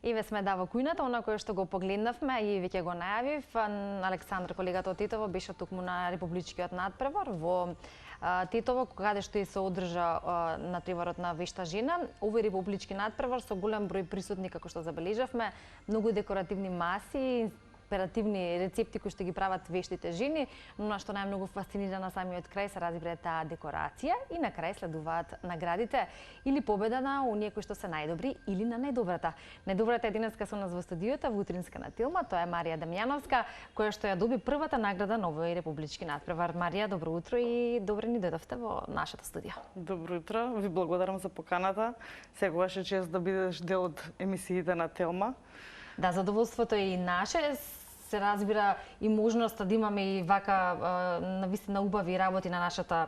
Еве сме во кујната, она кое што го погледнавме и веќе го најавив, Александр, колегата од Титово, беше токму на републичкиот надпревар во Титово, каде што и се одржа надпреварот на вешта жена. Овој републички надпревар со голем број присутни, како што забележавме, многу декоративни маси, оперативни рецепти кои што ги прават вештите жени, но на што најмногу фасцинира на самиот крај се разбира таа декорација и на крај следуваат наградите или победа на оние кои што се најдобри или на најдобрата. Најдобрата е денеска со нас во студиото, во утринска на Тилма, тоа е Марија Дамјановска, која што ја доби првата награда на овој републички надпревар. Марија, добро утро и добре ни дојдовте во нашето студио. Добро утро, ви благодарам за поканата. Секогаш е чест да бидеш дел од емисиите на Телма. Да, задоволството е и наше. Се разбира и можноста да имаме и вака навистина убави работи на нашата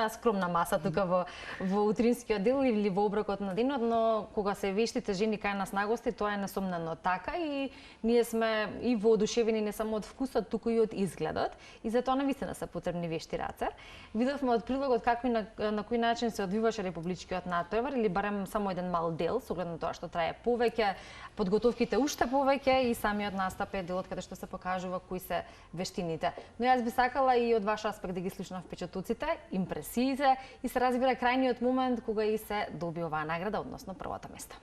скромна маса тука во утринскиот дел или во оброкот на денот, но кога се вештите жени кај нас на гости, тоа е несомнено така и ние сме и воодушевени не само од вкусот, туку и од изгледот и затоа навистина се потребни вешти раце. Видовме од прилогот како и на кој начин се одвиваше републичкиот надпревар или барем само еден мал дел, со оглед на тоа што трае повеќе, подготовките уште повеќе и самиот настап е делот каде што се покажува кои се вештините. Но јас би сакала и од ваш аспект да ги слушнам впечатоците, импресиите и се разбира крајниот момент кога и се доби оваа награда, односно првото место.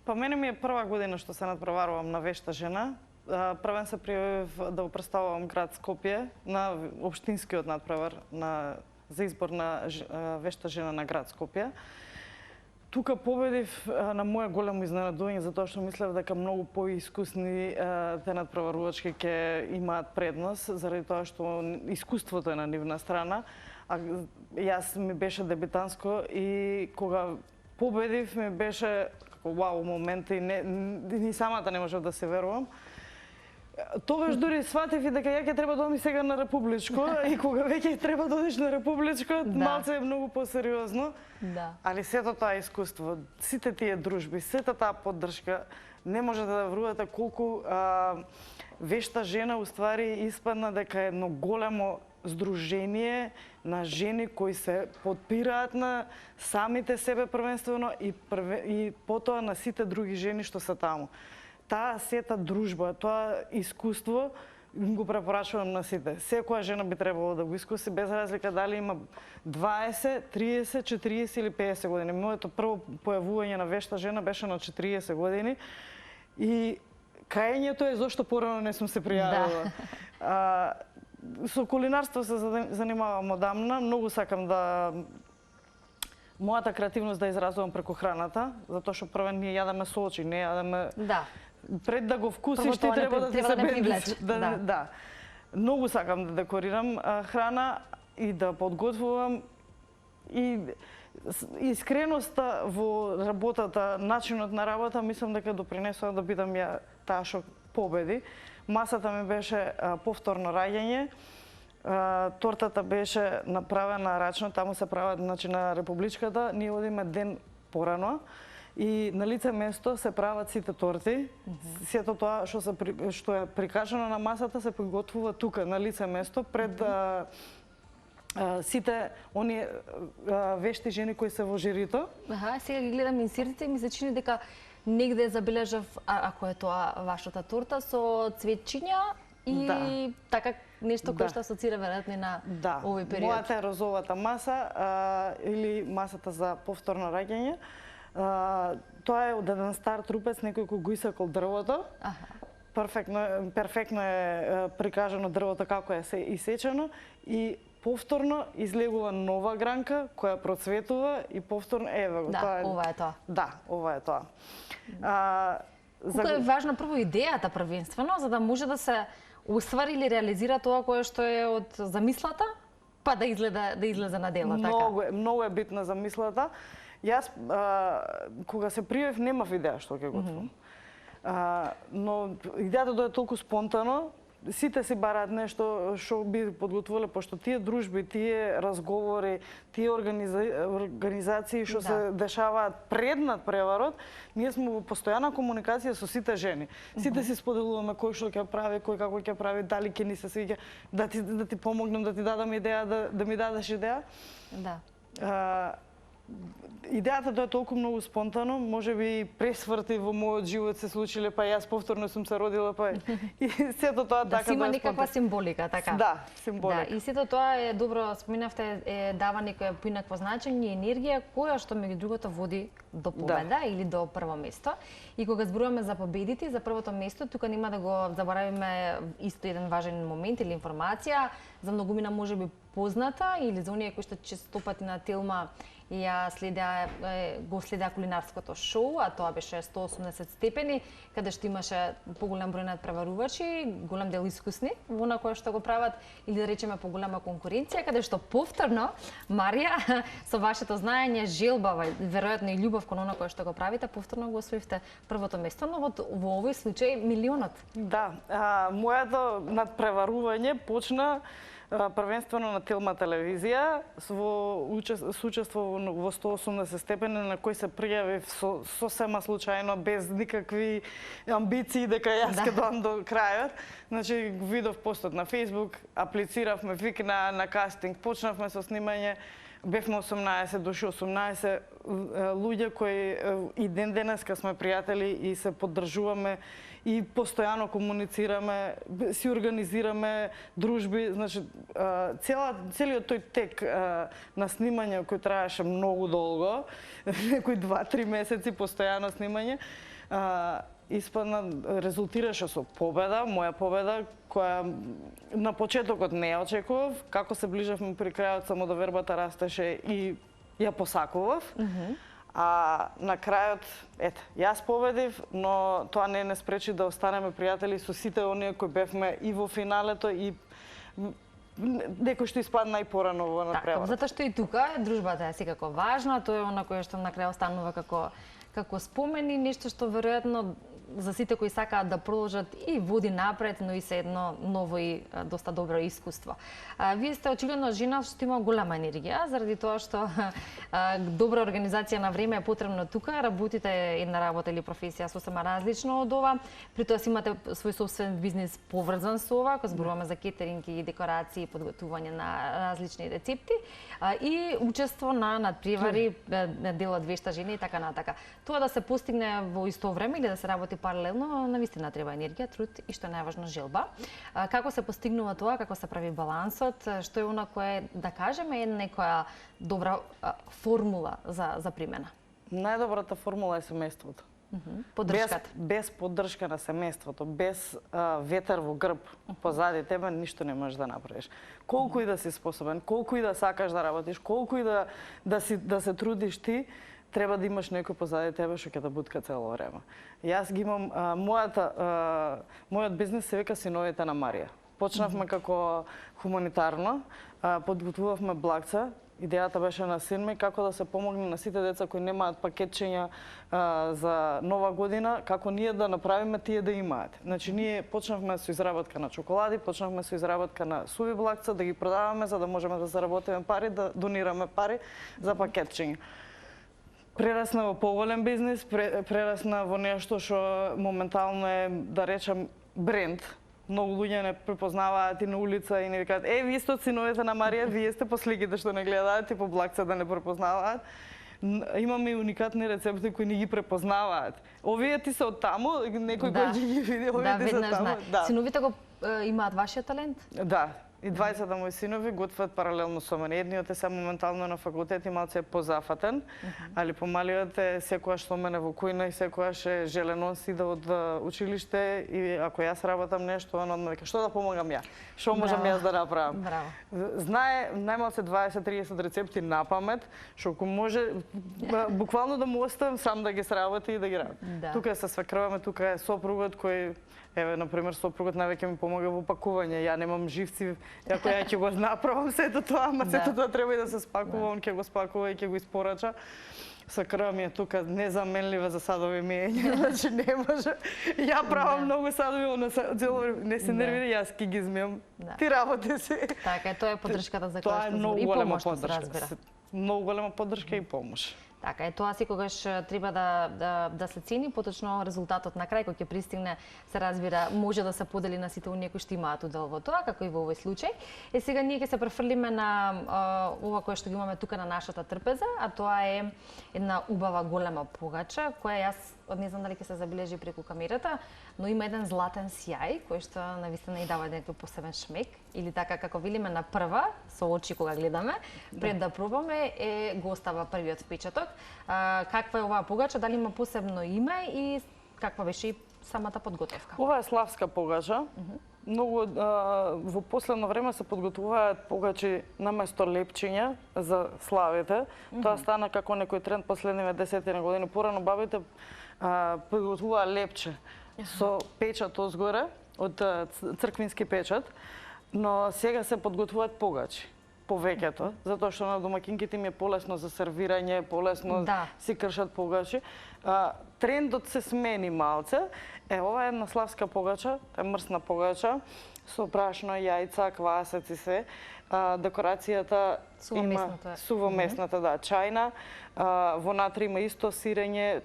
Па мене ми е прва година што се надпреварувам на вешта жена. Првен се пријавив да го представувам град Скопје на општинскиот надпревар за избор на вешта жена на град Скопје. Тука победив на моје големо изненадување затоа што мислев дека многу поискусни те надпреварувачки ќе имаат предност заради тоа што искуството е на нивна страна. А јас ми беше дебитанско и кога победив ми беше како вау момент и ни самата не можев да се верувам. Тогаш дури сватив и дека ја ќе треба да одам сега на републичко и кога веќе треба да одиш на републичко, малце е многу посериозно. Да. Али сето тоа искуство, сите тие дружби, сета таа поддршка, не можете да верувате колку вешта жена уствари испадна дека е едно големо здружение на жени кои се подпираат на самите себе првенствено и потоа на сите други жени што се таму. Таа сета дружба, тоа искуство го препорачувам на сите. Секоја жена би требало да го искуси без разлика дали има 20, 30, 40 или 50 години. Моето прво појавување на вешта жена беше на 40 години и каењето е зошто порано не сум се пријавила. Да. Со кулинарство се занимавам одамна, многу сакам да мојата креативност да изразувам преку храната, затоа што првен ние јадеме со очи, не јадеме. Да. Пред да го вкусиш ти треба да ти се привлече. Да. Многу сакам да декорирам храна и да подготвувам и искреноста во работата, начинот на работа, мислам дека допринесува да бидам ја таа што победи. Масата ми беше повторно раѓање. Тортата беше направена рачно, таму се прават на републичката, ние одиме ден порано. И на лице место се прават сите торти. Сето тоа што е прикажано на масата се приготвува тука на лице место пред сите оние вешти жени кои се во жирито. Сега ги гледам инсертите и ми се чини дека негде забележав, ако е тоа вашата торта, со цветчиња и така нешто кое што асоцира веројатно на овој период. Мојата е розовата маса или масата за повторно раѓање. Тоа е од еден стар трупец, некој кој го исекол дрвото. Перфектно е прикажано дрвото како е исечено и повторно излегува нова гранка која процветува и повторно еве го тоа. Да, ова е тоа. Да, ова е тоа. Колку е важна прво идејата првенствено за да може да се уствари или реализира тоа кое што е од замислата, па да излезе на дело, така. Многу е битна замислата. Јас, кога се пријавив, немав идеја што ќе готвам. Но идејата дојде толку спонтано, сите си бараат нешто што би подготвувале, пошто тие дружби, тие разговори, тие организации што се дешаваат пред надпреварот, ние сме во постојана комуникација со сите жени. Сите си споделуваме кој што ќе прави, кој како ќе прави, дали ќе ни се свиѓа, да ти помогнем, да ти дадам идеја, да ми дадеш идеја. Да. идејата тоа е толку многу спонтано, можеби пресврти во мојот живот се случиле, па јас повторно сум се родила, па и сето тоа да така си има некаква символика, така. Да, символика. Да, и сето тоа е добро, споминавте, дава некоја поинакво значење и енергија која што меѓу другото води до победа или до прво место. И кога зборуваме за победите, за првото место, тука нема да го заборавиме исто еден важен момент или информација за многумина можеби позната или за оние кои што честопати на Телма и го следеа кулинарското шоу, а тоа беше 180 степени, каде што имаше поголем број надпреварувачи, голем дел искусни во она кое што го прават, или да речеме поголема конкуренција, каде што повторно Марија со вашето знаење, желба, веројатно и љубов кон она кое што го правите, повторно го освоивте првото место, но во овој случај милионот. Да, моето надпреварување почна првенствено на Телма телевизија, со учество во 180 степени, на кој се пријавив сосема случајно, без никакви амбиции дека јас ќе доам до крајот. Значи, видов постот на Facebook, аплициравме, викна на кастинг, почнавме со снимање, бевме 18, доши 18 луѓе кои и ден денеска сме пријатели и се поддржуваме и постојано комуницираме, си организираме дружби, значи целиот тој тек на снимање кој траеше многу долго, некои 2-3 месеци постојано снимање, испадна, резултираше со победа, моја победа, која на почетокот не ја очекував, како се ближавме при крајот, самодовербата растеше и ја посакував. А на крајот, јас победив, но тоа не спречи да останеме пријатели со сите оние кои бевме и во финалето и некој што испадна и порано во надпреварата. Затоа што и тука дружбата е секако важна, тоа е она кое што на крај останува како спомени, нешто што веројатно за сите кои сакаат да продолжат и води напред, но и се едно ново и доста добро искуство. Вие сте очигледно жена што има голема енергија, заради тоа што добра организација на време е потребно тука, работите една работа или професија сосема различно од ова, при тоа си имате свој собствен бизнис поврзан со ова, кога зборуваме за кетеринг и декорации, подготвување на различни рецепти и учество на надпревари, делот вешта жени и така натака. Тоа да се постигне во исто време или да се работи паралелно, навистина треба енергија, труд и што е најважно желба. Како се постигнува тоа, како се прави балансот, што е она кое, да кажеме, е некоја добра формула за примена? Најдобрата формула е семејството. Поддршката. Без поддршка на семејството, без ветер во грб позади тебе, ништо не можеш да направиш. Колку и да си способен, колку и да сакаш да работиш, колку и да се трудиш ти, треба да имаш некој позади тебе што ќе да бутка цело време. Јас ги имам мојот бизнис се вика Синовите на Марија. Почнавме како хуманитарно, подготвувавме блакца. Идејата беше на син ми како да се помогне на сите деца кои немаат пакетчиња за нова година, како ние да направиме тие да имаат. Значи ние почнавме со изработка на чоколади, почнавме со изработка на суви блакца, да ги продаваме за да можеме да заработиме пари, да донираме пари за пакетчиња. Прерасна во поголем бизнис, прерасна во нешто што моментално е, да речем, бренд. Многу луѓе не препознаваат и на улица и не викаат: вие сте од Синовите на Марија, вие сте по сликите што не гледаат и по блакца да не препознаваат. Имаме и уникатни рецепти кои не ги препознаваат. Овие ти се од таму, некој кој ги види, овие ти се таму. Синовите го имаат вашиот талент? Да. И 20 мои синови готват паралелно со мене. Едниот е сега моментално на факултет и малце е позафатен, али помалиот е секојаш со мене во кујна и секојаш е желен. Он си иде од училиште и ако јас работам нешто, он одма вика: што да помогам ја? Што можам јас да направам? Браво. Знае најмалце 20-30 рецепти на памет, што може буквално да му оставам сам да ги сработи и да ги работи. Тука е со свекрваме, тука е сопругот кој, например, сопругот највеќе ми помага во пакување. Ја немам живци, ако ја ќе го направам сето тоа, ама сето тоа треба и да се спакува, он ќе го спакува и ќе го испорача. Свекрва ми е тука незаменлива за садови миење, значи не може. Ја правам многу садови, она цело време не се нервира, јас ќе ги измијам. Ти работи си. Така, тоа е поддршката за која што збори и помош, разбира. Многу голема поддршка и помош. Така е, тоа секогаш треба да се цени, поточно резултатот на крај кој ќе пристигне, се разбира, може да се подели на сите оние кои што имаат удел во тоа, како и во овој случај. Сега ние ќе се префрлиме на ова кое што ги имаме тука на нашата трпеза, а тоа е една убава голема погача, која јас не знам дали ќе се забележи преку камерата, но има еден златен сјај кој што навистина и дава некој посебен шмек, или така како велиме на прва со очи кога гледаме, пред да пробаме го остава првиот впечаток. Каква е оваа погача, дали има посебно име и каква беше и самата подготовка? Ова е славска погача. Многу во последно време се подготвуваат погачи наместо лепчиња за славите. Тоа стана како некој тренд последниве 10 години. Порано бабите подготвуваа лепче со печат озгоре, од црквински печат, но сега се подготвуваат погачи повеќето, затоа што на домакинките им е полесно за сервирање, полесно си кршат погачи. Трендот се смени малце. Ова е една славска погача, е мрсна погача со брашно, јајца, квасец и се. Декорацијата сувомесната, да, чајна. Вонатре има исто сирење,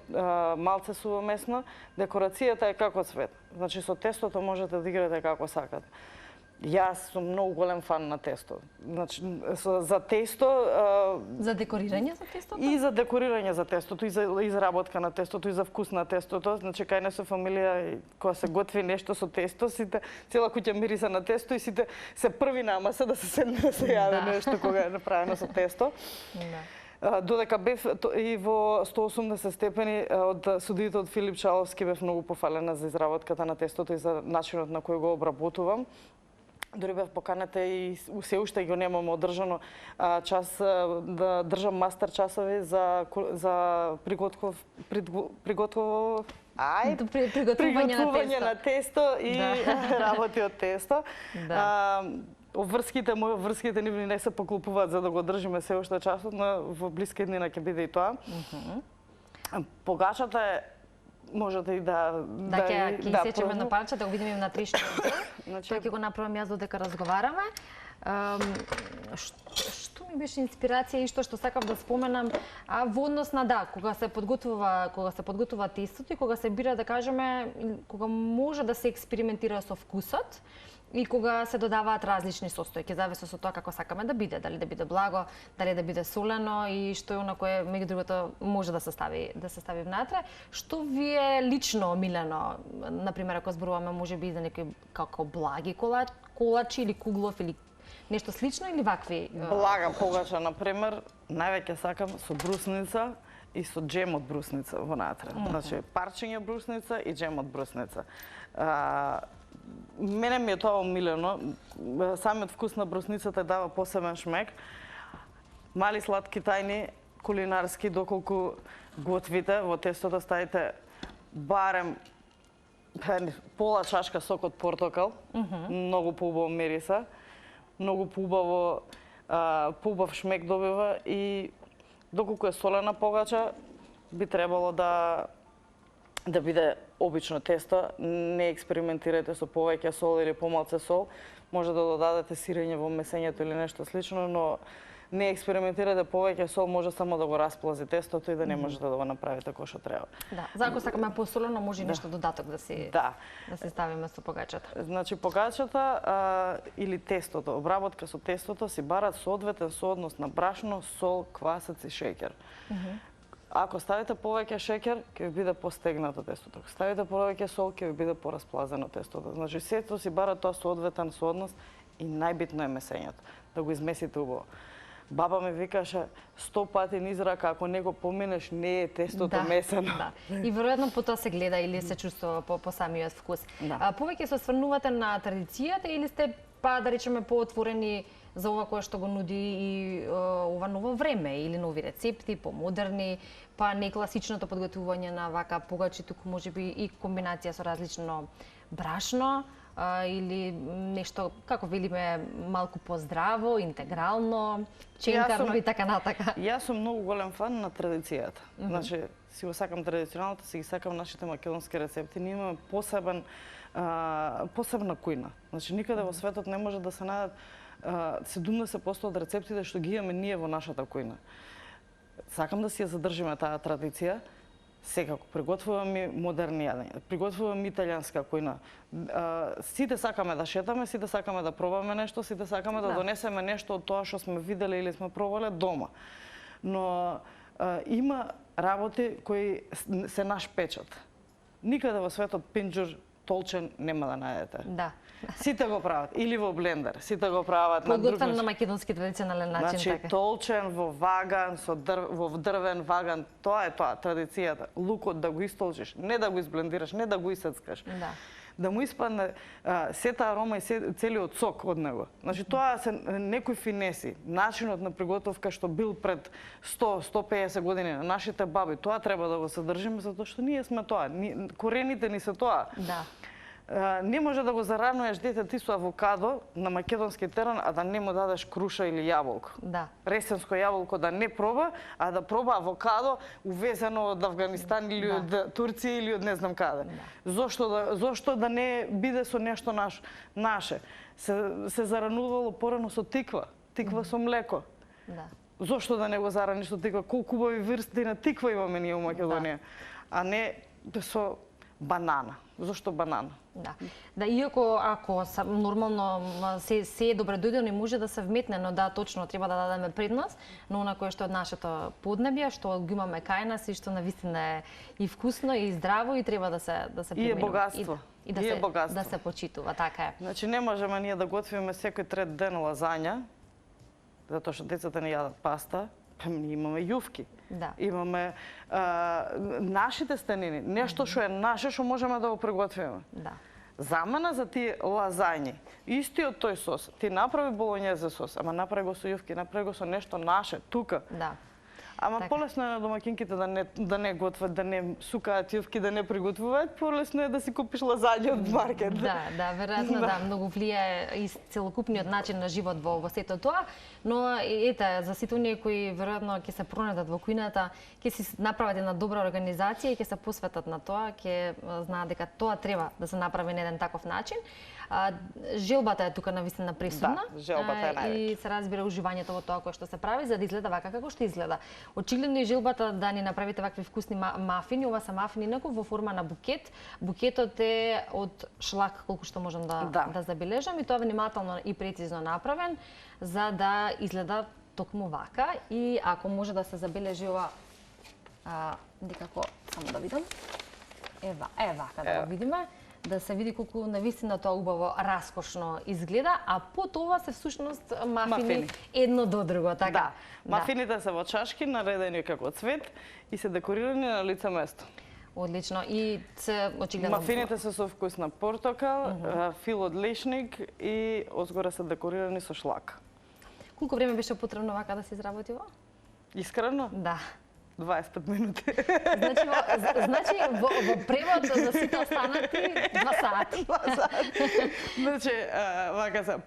малце сувомесно. Декорацијата е како цвет. Значи со тестото можете да играте како сакате. Јас сум многу голем фан на тесто. Значи, за тесто... За декорирање за тестото? И за декорирање за тестото, и за изработка на тестото, и за вкус на тестото. Значи, кај не со фамилија, кога се готви нешто со тесто, сите, цела куќа мириса на тесто и сите се први на маса да се седне да се јаде нешто кога е направено со тесто. Додека бев и во 180 степени од судиите од Филип Чаловски бев многу пофалена за изработката на тестото и за начинот на кој го обработувам. Дори бев поканета и се уште го немаме одржано час да држам мастер часови за приготвување на тесто и работи од тесто. Врските нивни не се поклопуваат за да го држиме се уште часот, но во блиски днина ќе биде и тоа. Погачата е можете и да ќе исечеме на парче, да го видиме на тришто. Тоа ќе го направам јас додека разговараме. Што ми беше инспирација и што сакав да споменам во однос на кога се подготвува тестото и кога се бира, да кажеме, кога може да се експериментира со вкусот и кога се додаваат различни состојки, зависи со тоа како сакаме да биде, дали да биде благо, дали да биде солено и што е она кое меѓу другото може да се стави внатре. Што ви е лично омилено, например, ако зборуваме можеби за некои како благи колачи или куглов или нешто слично или вакви? Блага погача, например, највеќе сакам со брусница и со джем од брусница внатре. Значи, парчиња брусница и джем од брусница. Мене ми е тоа омилено. Самиот вкус на брусницата дава посебен шмек. Мали сладки тајни кулинарски, доколку готвите, во тестото ставите барем пола чашка сок од портокал, многу поубаво мириса, многу поубав шмек добива и доколку е солена погача, би требало да биде обично тесто, не експериментирате со повеќе сол или помалце сол, може да додадете сирење во месењето или нешто слично, но не експериментирате повеќе сол, може само да го расплази тестото и да не можете да го направите кој што треба. Да, за ако сакаме посолено, може и нешто додаток да се ставиме со погачата. Значи погачата или тестото, обработка со тестото си барат соодветен сооднос на брашно, сол, квасец и шеќер. Ако ставите повеќе шеќер, ќе ви биде постегнато тестото. Ако ставите повеќе сол, ќе ви биде порасплазено тестото. Значи сето си бара тоа соодветен сооднос и најбитно е месењето, да го измесите убаво. Баба ми викаше 100 пати низ рака, ако не го поминеш, не е тестото месено. И веројатно по тоа се гледа или се чувствува по самиот вкус. Повеќе се осврнувате на традицијата или сте, да речеме, поотворени за ова кое што го нуди и ова ново време, или нови рецепти, помодерни, па не класичното подготвување на вака погачи, туку можеби и комбинација со различно брашно, или нешто, како велиме, малку поздраво, интегрално, ченкарно и така натака. Јас сум многу голем фан на традицијата. Значи, си го сакам традиционалното, си ги сакам нашите македонски рецепти. Ние имаме посебна кујна. Значи, никаде во светот не може да се најдат 70% од рецептите што ги имаме ние во нашата кујна. сакам да си ја задржиме таа традиција. Секако приготвувам и модерни јадења, приготвувам италијанска кујна. Сите сакаме да шетаме, сите сакаме да пробаме нешто, сите сакаме да донесеме нешто од тоа што сме виделе или сме пробале дома. Но има работи кои се наш печат. Никаде во светот пинџур толчен нема да најдете. Да. Сите го прават или во блендер, сите го прават на друг Подготвен на македонски традиционален начин, значи, така. толчен во ваган, во дрвен ваган, тоа е тоа, традицијата. Лукот да го истолчиш, не да го изблендираш, не да го исецкаш. Да. Да му испадне сета арома и целиот сок од него. Значи, тоа се некои финеси, начинот на приготовка што бил пред 100-150 години на нашите баби, тоа треба да го содржиме, затоа што ние сме тоа, корените ни се тоа. Да. Не може да го зарануеш дете ти со авокадо на македонски терен, а да не му дадеш круша или јаболко. Да. Ресенско јаболко да не проба, а да проба авокадо увезено од Авганистан или од Турција или од не знам каде. Зошто да не биде со нешто наше? Се заранувало порано со тиква со млеко. Да. Зошто да не го зараниш со тиква? Колку убави врсти на тиква имаме ние во Македонија, а не со банана. Зошто банана? Да. Да, иако ако нормално се е добре дојдено и може да се вметне, но да, точно треба да дадеме предност на она кое што е од нашето поднебје, што го имаме кај нас и што навистина е и вкусно и здраво и треба да се и е богатство. И да се почитува, така е. Значи не можеме ние да готвиме секој трет ден лазања, затоа што децата не јадат паста. Ние имаме јувки, имаме нашите стенини, нешто што е наше, што можеме да го приготвиме. Да. Замена за тие лазањи, истиот тој сос, ти направи болонјезе сос, ама направи го со јувки, направи го со нешто наше, тука. Да. Ама полесно е на домакинките да не готват, да не сукаат јувки, да не приготвуваат, полесно е да си купиш лазања од маркет. Да, веројатно да, многу влијае и целокупниот начин на живот во сето тоа, но ете, за сите оние кои веројатно ќе се пронетат во кујната, ќе си направат една добра организација и ќе се посветат на тоа, ќе знаат дека тоа треба да се направи на еден таков начин. Желбата е тука навистина присутна. Да, желбата е највеќе. И се разбира уживањето во тоа кое што се прави за да изгледа вака како што изгледа. Очигледно и желбата да ни направите вакви вкусни мафини, ова се мафини инаку во форма на букет. Букетот е од шлак, колку што можам да забележам, и тоа внимателно и прецизно направен за да изгледа токму вака. И ако може да се забележи ова некако, само да видам. Вака да го видиме, да се види колку навистина тоа убаво раскошно изгледа, а по тоа се всушност мафини едно до друго, така? Да. Мафините се во чашки, наредени како цвет и се декорирани на лице место. Одлично. И се очигледно мафините се со вкус на портокал, фил од лешник и озгоре се декорирани со шлак. Колку време беше потребно вака да се изработи ова? Искрено? Да. 25 минути. Значи во превод за сите останати 2 сати. Значи, вака се,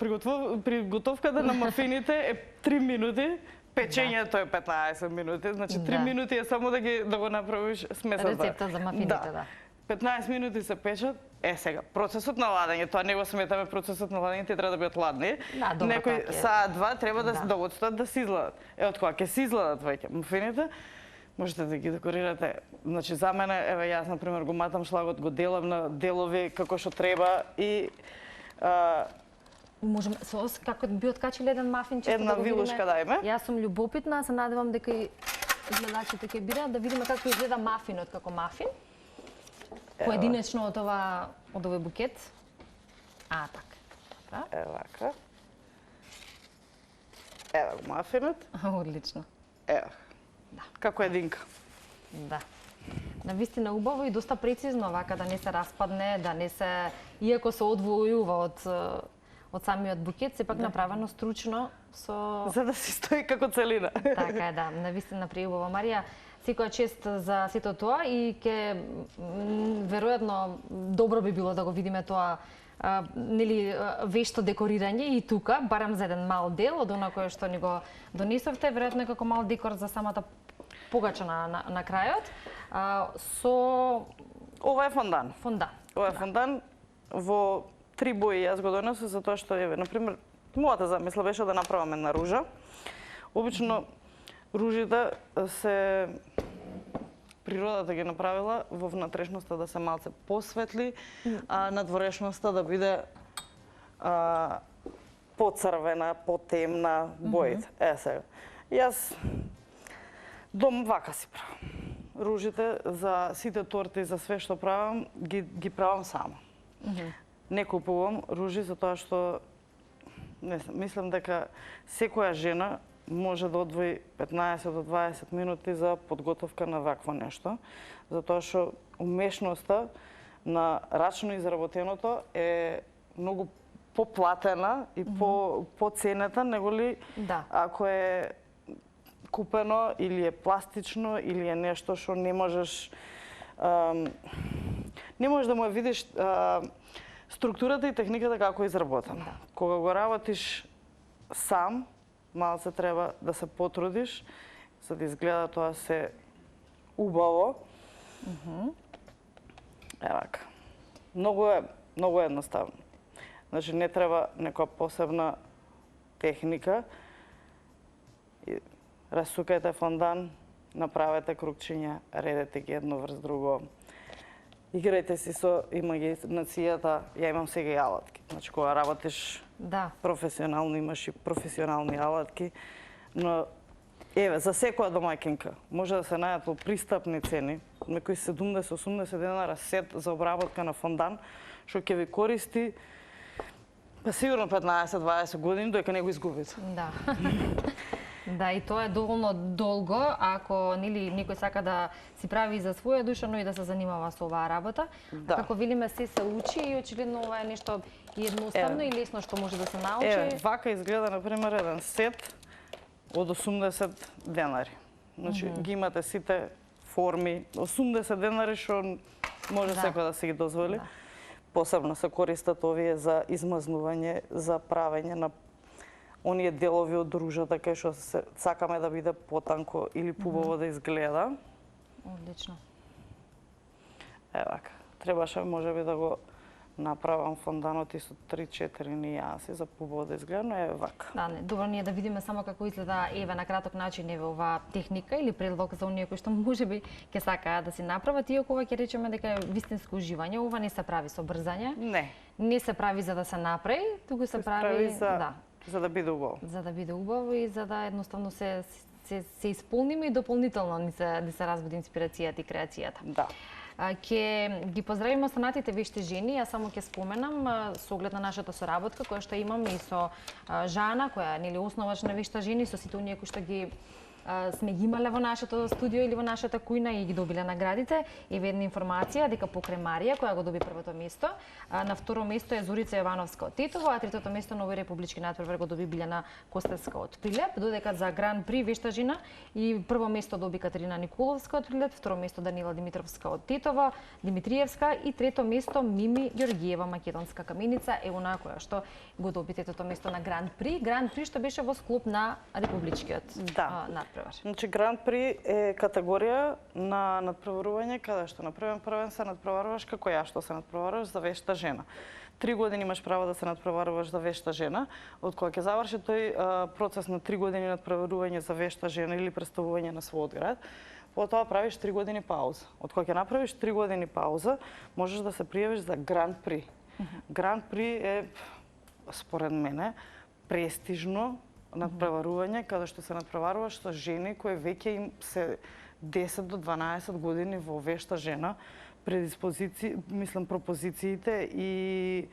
приготовката на мафините е 3 минути, печењето е 15 минути, значи 3 минути е само да го направиш смесата. Рецепта за мафините, да. 15 минути се печат. Сега, процесот на ладење, тоа не го сметаме, процесот на ладење треба да бидат ладни. Некој саат-два треба да отстоат да се изгладат. Од кога ќе се изгладат веќе мафините, можете да ги декорирате. Значи, за мене, јас, например, го матам шлагот, го делам на делови како што треба и... Можеме, како би откачиле еден мафин, често една вилушка дајме. Јас сум љубопитна, се надевам дека и гледачите ќе бираат да видиме како изгледа мафинот како мафин. Поединечно од овој букет. Така. Вака. Ева го мафинот. Одлично. Ева. Како единка. Да. Навистина убаво и доста прецизно, вака да не се распадне, да не се, иако се одвојува од самиот букет, сепак направено стручно со... За да си стои како целина. Така е, да. Навистина преубава, Марија. Секоја чест за сето тоа и веројатно добро би било да го видиме тоа вешто декорирање и тука, барем за еден мал дел од она кое што ни го донесовте, веројатно како мал декор за самата погача на крајот. Ова е фондан. Ова е фондан во 3 бои јас го донесов затоа што на пример мојата замисла беше да направам една ружа. Обично Ружите се природата ги направила во внатрешноста да се малце посветли, а надворешноста да биде поцрвена, потемна боите. Сега. Јас дом вака си правам. Ружите за сите торти, за све што правам, ги правам сама. Не купувам ружи затоа што не знам, мислам дека секоја жена може да одвои 15 до 20 минути за подготовка на вакво нешто, затоа што умешноста на рачно изработеното е многу поплатена и поценета неголи ако е купено или е пластично или е нешто што не можеш да му ја видиш структурата и техниката како е изработена. Кога го работиш сам, малце треба да се потрудиш за да изгледа тоа се убаво. Евака. Многу едноставно. Значи не треба некоја посебна техника. Расукајте фондан, направете кругчиња, редете ги едно врз друго. Играјте си со имагинацијата, ја имам сега и алатки. Значи кога работиш професионално имаш и професионални алатки, но еве за секоја домаќинка може да се најдат во пристапни цени, некои 70-80 денара сет за обработка на фондан, што ќе ви користи па сигурно 15-20 години додека не го изгубите. Да. Да, и тоа е доволно долго, ако некој сака да си прави за своја душа, но и да се занимава со оваа работа. Како велиме, се учи и очигледно ова е нешто едноставно и лесно што може да се научи. Вака изгледа, например, еден сет од 80 денари. Значи, ги имате сите форми, 80 денари што може секој да си ги дозволи. Посебно се користат овие за измазнување, за правење на оние делови од ружата кај што сакаме да биде потанко или побаво да изгледа. Одлично. Евака. Требаше можеби да го направам фонданот и со 3-4 нијанси за побаво да изгледа, но е вака. Да, не, добро ни е да видиме само како изгледа еве на краток начин еве оваа техника или предлог за оние кои што можеби ќе сакаат да си направат, иако ова ќе речеме дека е вистинско уживање. Ова не се прави со брзање. Не. Не се прави за да се направи, туку се прави за да биде убаво. За да биде убаво и за да едноставно се исполниме и дополнително ни се разбуди инспирацијата и креацијата. Да. Ќе ги поздравиме останатите вешти жени, јас само ќе споменам со оглед на нашата соработка која што имаме и со Жана, која е основач на Вешта жени, со сите оние кои што ги сме ги имале во нашето студио или во нашата кујна и ги добиле наградите. Еве една информација дека покрај Марија, која го доби првото место, на второ место е Зорица Јовановска од Тетово, а третото место нови републички надпревар го доби Билјана Костевска од Прилеп, додека за Гран При Вешта жена и прво место доби Катерина Николовска од Прилеп, второ место Данила Димитровска од Тетово, Димитриевска и трето место Мими Ѓоргиева македонска каменица е онаа која што го доби третото место на Гран При. Гран При што беше во склоп на републичкиот надпревар. Значи Гран При е категорија на надпреварување каде што на првен првен се надпреваруваш како ја што се надпреваруваш за вешта жена. 3 години имаш право да се надпреваруваш за вешта жена, од кога ќе заврши тој процес на 3 години надпреварување за вешта жена или представување на својот град, потоа правиш 3 години пауза. Од кога ќе направиш 3 години пауза, можеш да се пријавиш за Гран При. Гран При е според мене престижно надпреварување каде што се надпреваруваш со жени кои веќе им се 10 до 12 години во вешта жена, пропозициите и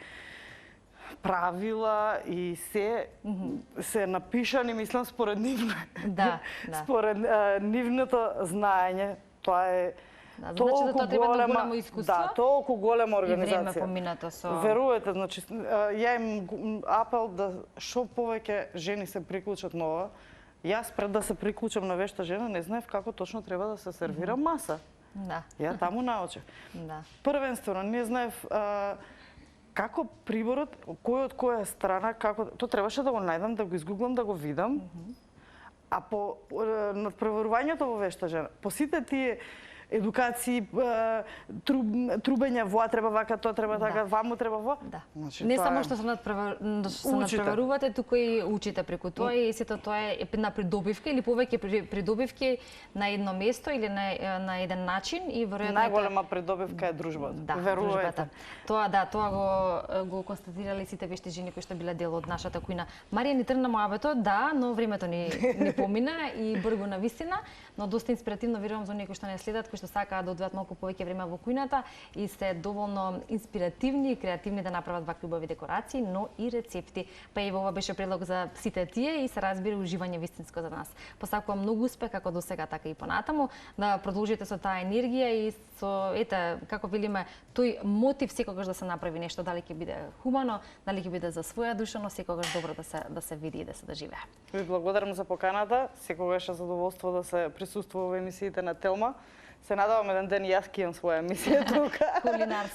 правила и се напишани, мислам, според нивно. Според нивното знаење. Тоа е толку големо искуство. Да, толку голема организација. И време поминато со... Верувате, значи, ја им апел да шо повеќе жени се приклучат на ова. Јас пред да се приклучам на вешта жена не знаев како точно треба да се сервира маса. Да. Ја таму научив. Да. Првенствено не знаев како приборот, кој од која страна, како тоа требаше да го најдам, да го изгуглам, да го видам. А по надпреварувањето во вешта жена, по сите тие едукации, трубење, воа треба вака, тоа треба така, ваму треба во. Да. Значи, Не тоа само е. што се Учите. надпреварувате, туку и учите преку тоа и сето тоа е на придобивка или повеќе придобивки на едно место или на еден начин и веројатно Најголема придобивка е дружбата. Да, Верувајте. дружбата. Тоа го констатирале сите вешти жени кои што биле дел од нашата кујна. Марија ни тргна моабето, да, но времето ни помина и бргу на вистина, но доста инспиративно верувам за оние кои што не следат, кои што сакаат да одвојат малку повеќе време во кујната и се доволно инспиративни и креативни да направат вакви убави декорации, но и рецепти. Па и ова беше предлог за сите тие и се разбира уживање вистинско за нас. Посакувам многу успех како до сега, така и понатаму, да продолжите со таа енергија и со како велиме, тој мотив секогаш да се направи нешто, дали ќе биде хумано, дали ќе биде за своја душа, но секогаш добро да се види и да се доживее. Ви благодарам за поканата. Секогаш е задоволство да се присуствува во емисиите на Телма. Се надевам еден ден јас ќе имам своја емисија тука.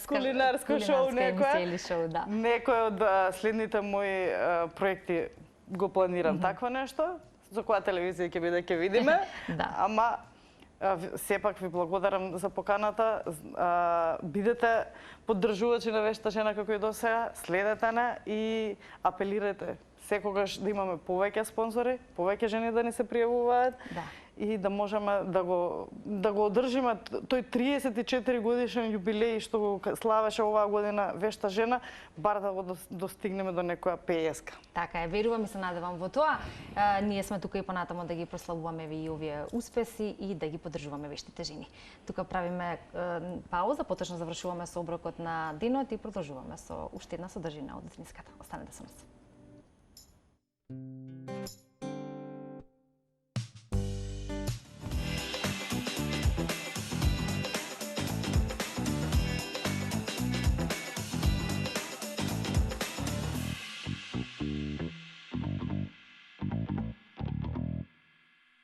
Кулинарско шоу некоја. Да. Некој од следните мои проекти го планирам такво нешто. За која телевизија ќе биде ќе видиме. Да. Ама сепак ви благодарам за поканата. Бидете поддржувачи на Вешта жена како и досега, следете на и апелирате секогаш да имаме повеќе спонзори, повеќе жени да ни се пријавуваат. Да. И да можеме да го одржиме тој 34 годишен јубилеј што го славеше оваа година Вешта жена, бар да го достигнеме до некоја 50-ка. Така е, верувам и се надевам во тоа. Ние сме тука и понатамо да ги прославуваме и овие успеси и да ги поддржуваме вештите жени. Тука правиме пауза, поточно завршуваме со оброкот на денот и продолжуваме со уште една содржина од утринската. Останете со нас.